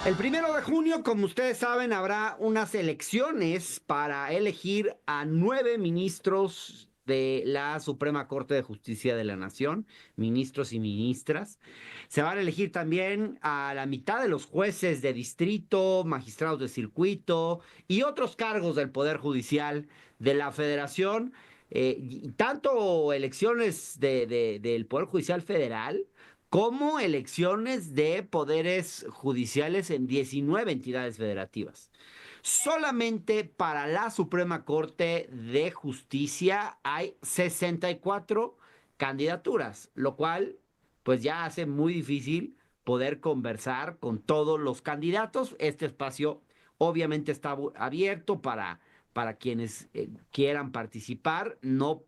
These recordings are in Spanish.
El 1 de junio, como ustedes saben, habrá unas elecciones para elegir a 9 ministros de la Suprema Corte de Justicia de la Nación, ministros y ministras. Se van a elegir también a la mitad de los jueces de distrito, magistrados de circuito y otros cargos del Poder Judicial de la Federación. Y tanto elecciones del Poder Judicial Federal como elecciones de poderes judiciales en 19 entidades federativas. Solamente para la Suprema Corte de Justicia hay 64 candidaturas, lo cual pues ya hace muy difícil poder conversar con todos los candidatos. Este espacio obviamente está abierto para quienes quieran participar. No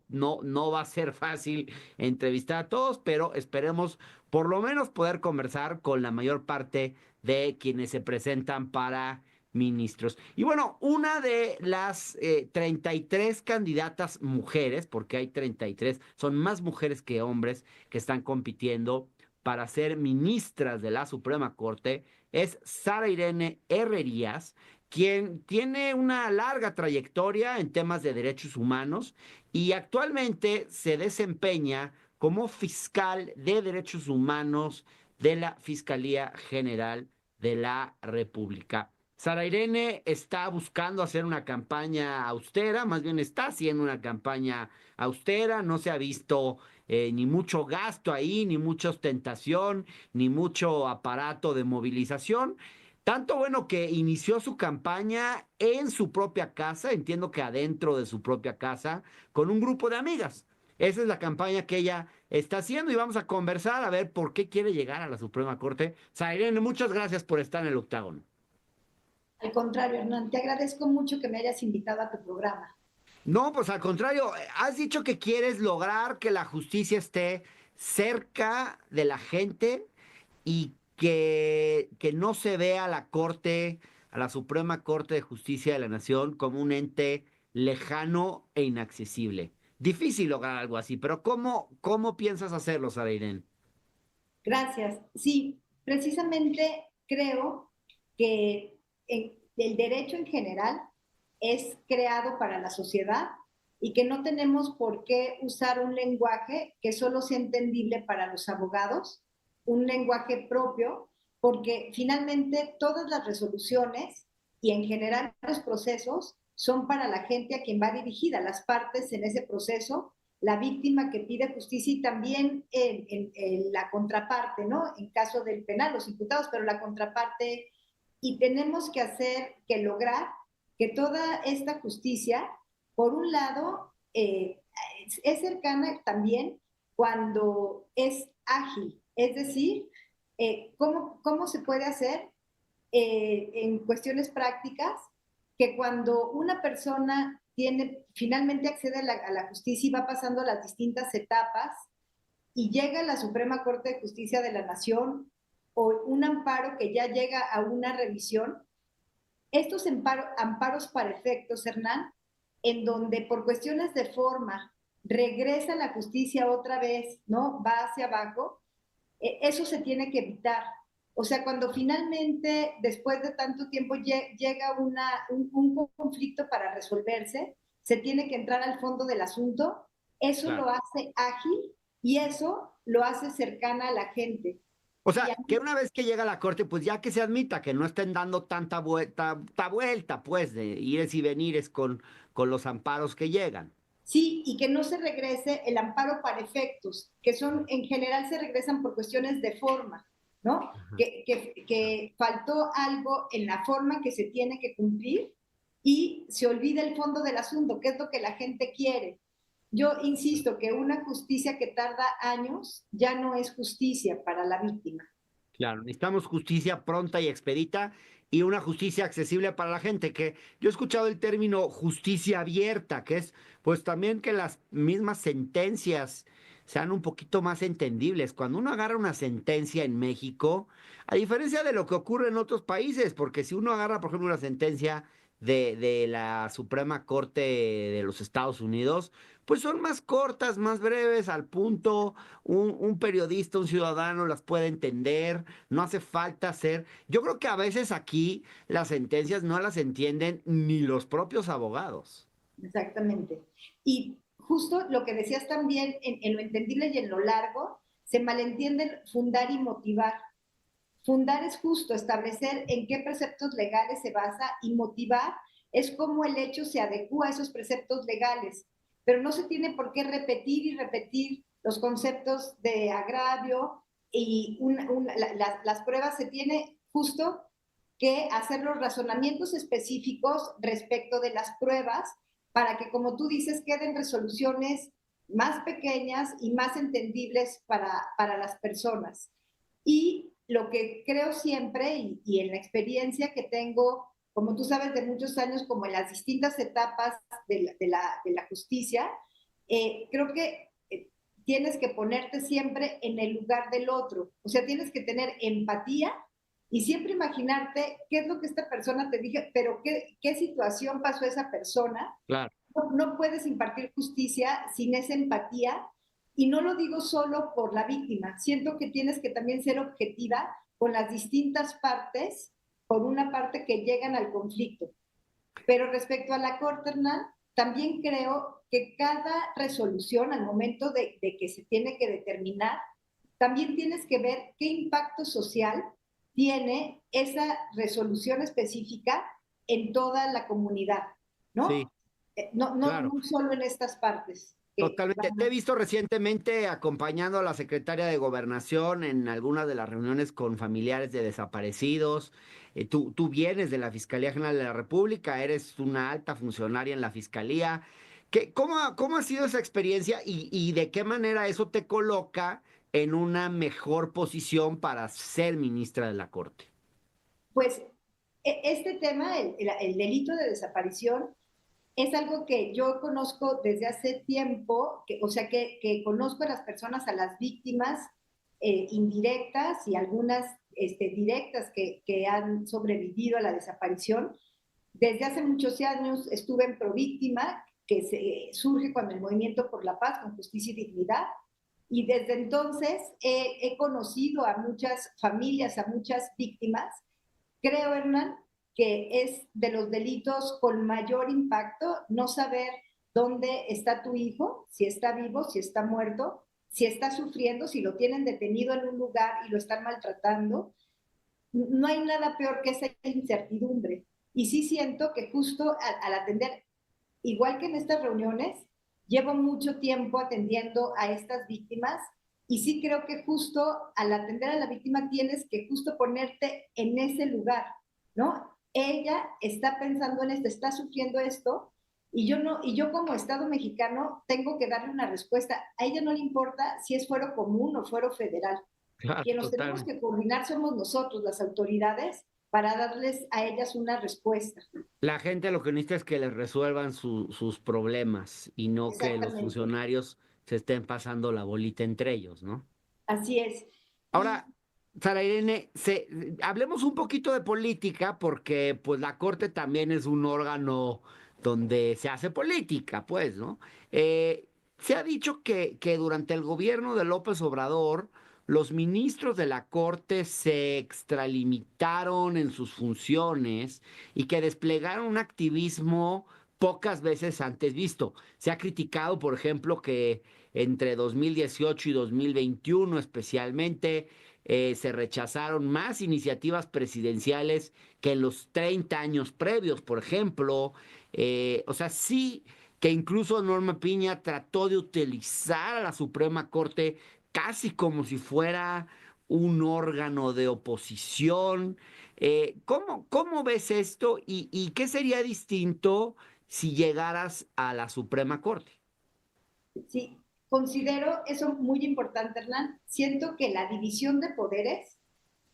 va a ser fácil entrevistar a todos, pero esperemos por lo menos poder conversar con la mayor parte de quienes se presentan para ministros. Y bueno, una de las 33 candidatas mujeres, porque hay 33, son más mujeres que hombres que están compitiendo para ser ministras de la Suprema Corte, es Sara Irene Herrerías, quien tiene una larga trayectoria en temas de derechos humanos y actualmente se desempeña como fiscal de derechos humanos de la Fiscalía General de la República. Sara Irene está buscando hacer una campaña austera, más bien está haciendo una campaña austera, no se ha visto ni mucho gasto ahí, ni mucha ostentación, ni mucho aparato de movilización. Tanto bueno que inició su campaña en su propia casa, entiendo que adentro de su propia casa, con un grupo de amigas. Esa es la campaña que ella está haciendo y vamos a conversar a ver por qué quiere llegar a la Suprema Corte. Sara Irene, muchas gracias por estar en el octágono. Al contrario, Hernán, te agradezco mucho que me hayas invitado a tu programa. No, pues al contrario, has dicho que quieres lograr que la justicia esté cerca de la gente y que no se vea a la Corte, a la Suprema Corte de Justicia de la Nación como un ente lejano e inaccesible. Difícil lograr algo así, pero ¿cómo piensas hacerlo, Sara Irene? Gracias. Sí, precisamente creo que el derecho en general es creado para la sociedad y que no tenemos por qué usar un lenguaje que solo sea entendible para los abogados, un lenguaje propio, porque finalmente todas las resoluciones y en general los procesos son para la gente a quien va dirigida, las partes en ese proceso, la víctima que pide justicia y también la contraparte, ¿no? En caso del penal, los imputados, pero la contraparte, y tenemos que hacer, que lograr que toda esta justicia, por un lado, es cercana también cuando es ágil, es decir, ¿cómo se puede hacer en cuestiones prácticas que cuando una persona finalmente accede a la justicia y va pasando las distintas etapas y llega a la Suprema Corte de Justicia de la Nación o un amparo que ya llega a una revisión, estos amparos para efectos, Hernán, en donde por cuestiones de forma regresa la justicia otra vez, ¿no? Va hacia abajo, eso se tiene que evitar. O sea, cuando finalmente, después de tanto tiempo, llega un conflicto para resolverse, se tiene que entrar al fondo del asunto, eso lo Claro. hace ágil y eso lo hace cercana a la gente. O Y sea, que una vez que llega a la corte, pues ya que se admita que no estén dando tanta vuelta, pues, de ires y venires con los amparos que llegan. sí, y que no se regrese el amparo para efectos, que son, en general se regresan por cuestiones de forma, ¿no? Ajá. Que faltó algo en la forma que se tiene que cumplir y se olvida el fondo del asunto, que es lo que la gente quiere. Yo insisto que una justicia que tarda años ya no es justicia para la víctima. Claro, necesitamos justicia pronta y expedita y una justicia accesible para la gente, que yo he escuchado el término justicia abierta, que es pues también que las mismas sentencias sean un poquito más entendibles. Cuando uno agarra una sentencia en México, a diferencia de lo que ocurre en otros países, porque si uno agarra, por ejemplo, una sentencia de la Suprema Corte de los Estados Unidos, pues son más cortas, más breves, al punto. Un periodista, un ciudadano las puede entender, no hace falta hacer. Yo creo que a veces aquí las sentencias no las entienden ni los propios abogados. Exactamente. Y justo lo que decías también, en lo entendible y en lo largo, se malentienden fundar y motivar. Fundar es justo establecer en qué preceptos legales se basa y motivar es cómo el hecho se adecua a esos preceptos legales. Pero no se tiene por qué repetir y repetir los conceptos de agravio y las pruebas. Se tiene justo que hacer los razonamientos específicos respecto de las pruebas para que, como tú dices, queden resoluciones más pequeñas y más entendibles para las personas. Y lo que creo siempre, y en la experiencia que tengo, como tú sabes, de muchos años, como en las distintas etapas de la justicia, creo que tienes que ponerte siempre en el lugar del otro. O sea, tienes que tener empatía y siempre imaginarte qué es lo que esta persona te dije, pero qué situación pasó esa persona. Claro. No puedes impartir justicia sin esa empatía, y no lo digo solo por la víctima, siento que tienes que también ser objetiva con las distintas partes, por una parte que llegan al conflicto. Pero respecto a la corte, Hernán, también creo que cada resolución al momento de que se tiene que determinar, también tienes que ver qué impacto social tiene esa resolución específica en toda la comunidad, Sí, ¿no? No claro. solo en estas partes. Totalmente. Te he visto recientemente acompañando a la secretaria de Gobernación en algunas de las reuniones con familiares de desaparecidos. Tú vienes de la Fiscalía General de la República, eres una alta funcionaria en la Fiscalía. ¿Cómo ha sido esa experiencia y de qué manera eso te coloca en una mejor posición para ser ministra de la Corte? Pues este tema, el delito de desaparición, es algo que yo conozco desde hace tiempo, o sea, que conozco a las personas, a las víctimas indirectas y algunas directas que han sobrevivido a la desaparición. Desde hace muchos años estuve en Províctima, que surge cuando el Movimiento por la Paz, con Justicia y Dignidad, y desde entonces he conocido a muchas familias, a muchas víctimas. Creo, Hernán, que es de los delitos con mayor impacto no saber dónde está tu hijo, si está vivo, si está muerto, si está sufriendo, si lo tienen detenido en un lugar y lo están maltratando. No hay nada peor que esa incertidumbre. Y sí siento que justo al atender, igual que en estas reuniones, llevo mucho tiempo atendiendo a estas víctimas, y sí creo que justo al atender a la víctima tienes que justo ponerte en ese lugar, ¿no? Ella está pensando en esto, está sufriendo esto, y yo no, y yo como Estado mexicano tengo que darle una respuesta. A ella no le importa si es fuero común o fuero federal. Claro, Quien nos tenemos totalmente. que coordinar somos nosotros, las autoridades, para darles a ellas una respuesta. La gente lo que necesita es que les resuelvan sus problemas y no que los Exactamente. funcionarios se estén pasando la bolita entre ellos, ¿no? Así es. Y Ahora, Sara Irene, hablemos un poquito de política porque pues la Corte también es un órgano donde se hace política, pues, ¿no? Se ha dicho que durante el gobierno de López Obrador, los ministros de la Corte se extralimitaron en sus funciones y que desplegaron un activismo pocas veces antes visto. Se ha criticado, por ejemplo, que entre 2018 y 2021 especialmente, se rechazaron más iniciativas presidenciales que en los 30 años previos, por ejemplo. O sea, sí que incluso Norma Piña trató de utilizar a la Suprema Corte casi como si fuera un órgano de oposición. ¿Cómo ves esto y qué sería distinto si llegaras a la Suprema Corte? sí, considero eso muy importante, Hernán. Siento que la división de poderes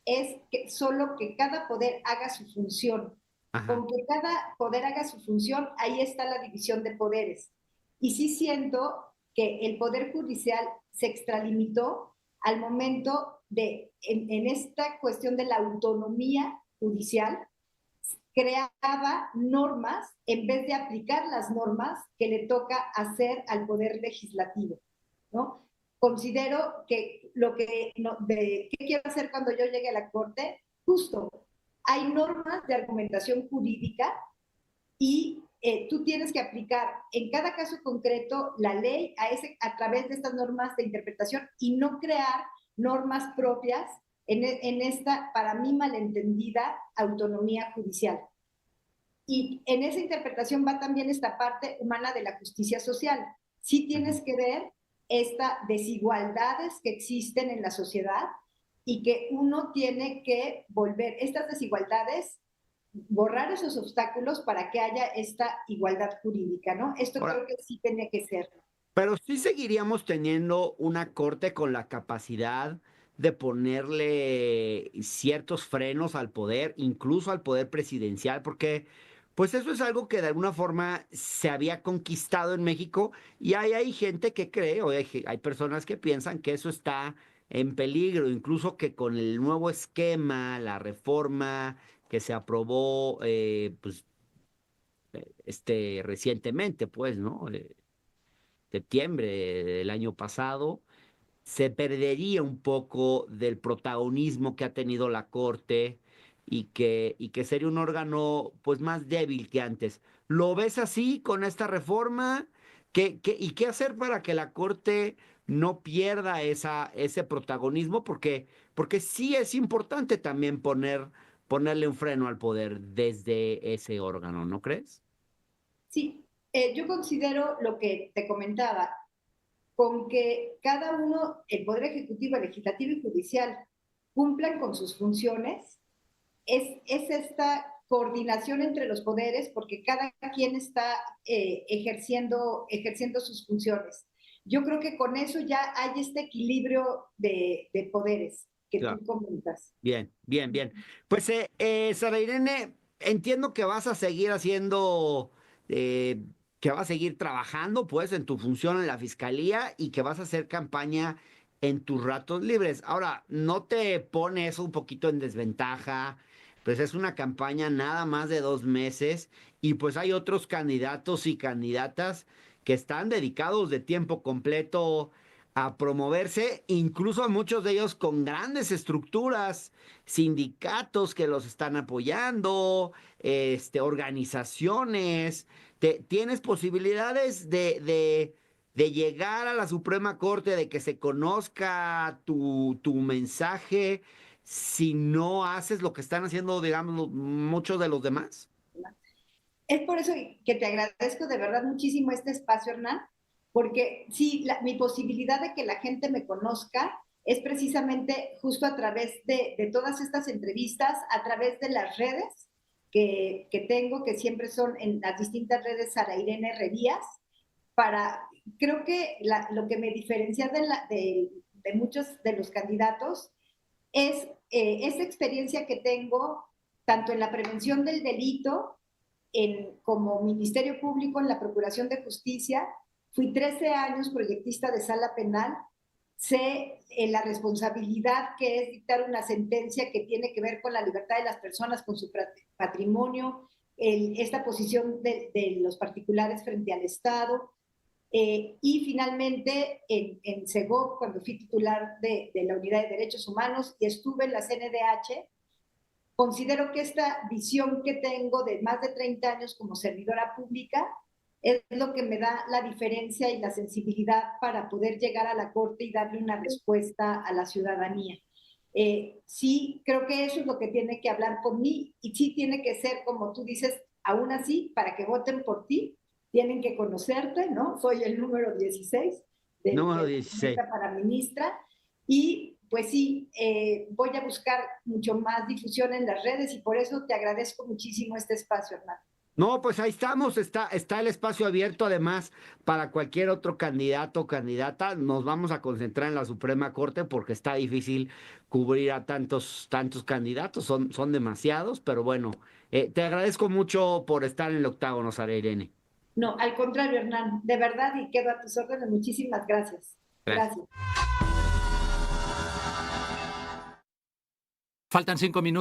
es que solo que cada poder haga su función. Ajá. Con que cada poder haga su función, ahí está la división de poderes. Y sí siento que el Poder Judicial se extralimitó al momento en esta cuestión de la autonomía judicial. creaba normas en vez de aplicar las normas que le toca hacer al Poder Legislativo, ¿no? Considero que qué quiero hacer cuando yo llegue a la Corte, justo, hay normas de argumentación jurídica y tú tienes que aplicar en cada caso concreto la ley a través de estas normas de interpretación y no crear normas propias en esta, para mí, malentendida autonomía judicial. Y en esa interpretación va también esta parte humana de la justicia social. Sí tienes que ver estas desigualdades que existen en la sociedad y que uno tiene que volver estas desigualdades, borrar esos obstáculos para que haya esta igualdad jurídica, ¿no? Esto Ahora, creo que sí tiene que ser. pero sí seguiríamos teniendo una corte con la capacidad de ponerle ciertos frenos al poder, incluso al poder presidencial, porque pues eso es algo que de alguna forma se había conquistado en México y hay gente que cree, o hay personas que piensan que eso está en peligro, incluso que con el nuevo esquema, la reforma que se aprobó pues recientemente, pues, ¿no? Septiembre del año pasado, se perdería un poco del protagonismo que ha tenido la Corte y que sería un órgano pues más débil que antes. ¿Lo ves así con esta reforma? ¿Y qué hacer para que la Corte no pierda ese protagonismo? Porque sí es importante también ponerle un freno al poder desde ese órgano, ¿no crees? Sí, yo considero lo que te comentaba, con que cada uno, el Poder Ejecutivo, el Legislativo y Judicial, cumplan con sus funciones, es esta coordinación entre los poderes, porque cada quien está ejerciendo sus funciones. Yo creo que con eso ya hay este equilibrio de poderes que Claro. tú comentas. Bien, bien, bien. Pues, Sara Irene, entiendo que vas a seguir haciendo, eh, que vas a seguir trabajando, pues, en tu función en la fiscalía y que vas a hacer campaña en tus ratos libres. Ahora, ¿no te pone eso un poquito en desventaja? Pues es una campaña nada más de 2 meses y pues hay otros candidatos y candidatas que están dedicados de tiempo completo a promoverse, incluso muchos de ellos con grandes estructuras, sindicatos que los están apoyando, organizaciones. ¿Tienes posibilidades de llegar a la Suprema Corte, de que se conozca tu mensaje si no haces lo que están haciendo, digamos, muchos de los demás? Es por eso que te agradezco de verdad muchísimo este espacio, Hernán, porque sí, mi posibilidad de que la gente me conozca es precisamente justo a través de todas estas entrevistas, a través de las redes que tengo, que siempre son en las distintas redes Sara Irene Revías, creo que lo que me diferencia de muchos de los candidatos es esa experiencia que tengo tanto en la prevención del delito como Ministerio Público en la Procuración de Justicia. Fui 13 años proyectista de sala penal. Sé la responsabilidad que es dictar una sentencia que tiene que ver con la libertad de las personas, con su patrimonio, esta posición de los particulares frente al Estado. Y finalmente en CEGOP, cuando fui titular de la Unidad de Derechos Humanos y estuve en la CNDH, considero que esta visión que tengo de más de 30 años como servidora pública es lo que me da la diferencia y la sensibilidad para poder llegar a la Corte y darle una respuesta a la ciudadanía. Sí, creo que eso es lo que tiene que hablar por mí y sí tiene que ser, como tú dices, aún así, para que voten por ti, tienen que conocerte, ¿no? Soy el número 16 Número de la 16. mesa para ministra y pues sí, voy a buscar mucho más difusión en las redes y por eso te agradezco muchísimo este espacio, Hernán. No, pues ahí estamos, está el espacio abierto además para cualquier otro candidato o candidata. Nos vamos a concentrar en la Suprema Corte porque está difícil cubrir a tantos candidatos, son demasiados, pero bueno, te agradezco mucho por estar en el octágono, Sara Irene. No, al contrario, Hernán, de verdad y quedo a tus órdenes. Muchísimas gracias. Gracias. Gracias. Faltan 5 minutos.